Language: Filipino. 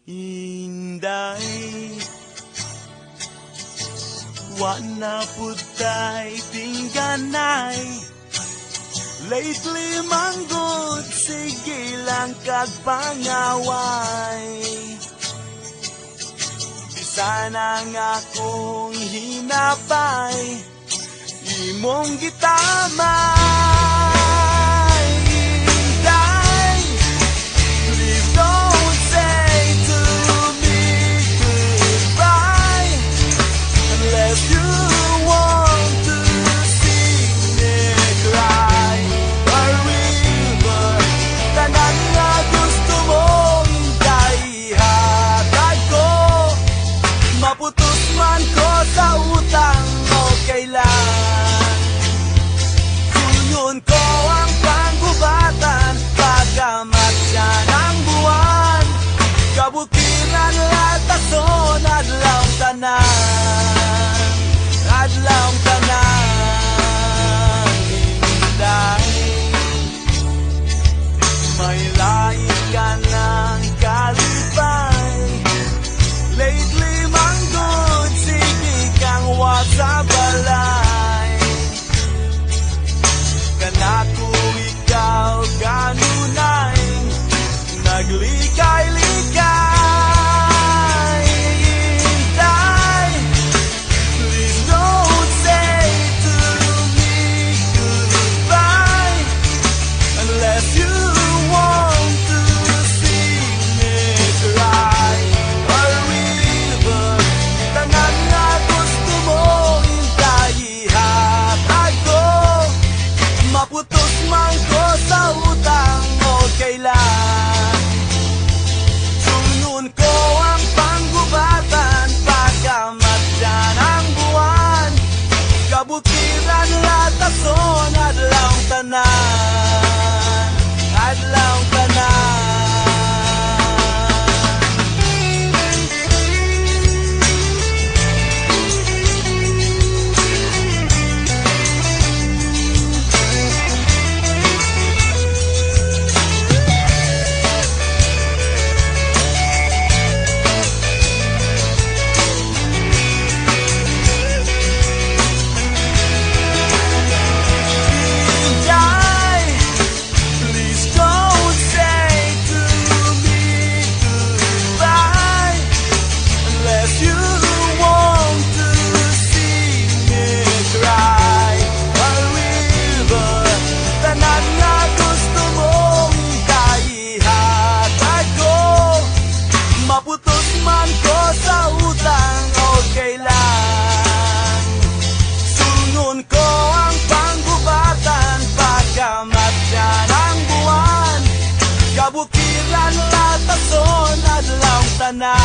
Inday, wana putay tingganay. Lately manggod, sige lang kagpangaway. Bisan ang akong hinapay, imong gitamay. Inday, please don't say to me goodbye unless you want to see me cry. A river, tanan nga gusto mong ihatag ko. Maputos man ko sa utang, okay lang. Sunyon ko ang panggubatan, pagamat siya ng buwan. Kabukiran latason, adlaw tanan, adlaw tanan. Inday, may lain ka ng kalipay. Lately manggod, sige kang wasa balay. Kanako ikaw kanunay, naglikay-likay. Inday, please don't say to me goodbye unless you want to see me cry. A river, tanan nga gusto mo ihatag ko. Maputos man ko sa utang, okay lang. Sunod ko ang panggubatan, pagamat dyan ang buwan. Kabutiran latason, adlaw tanan, adlaw tanan. Maputos man ko sa utang, okay lang. Sunod ko ang panggubatan, pagamat dyan ang buwan. Kabukiran latason, adlaw tanan.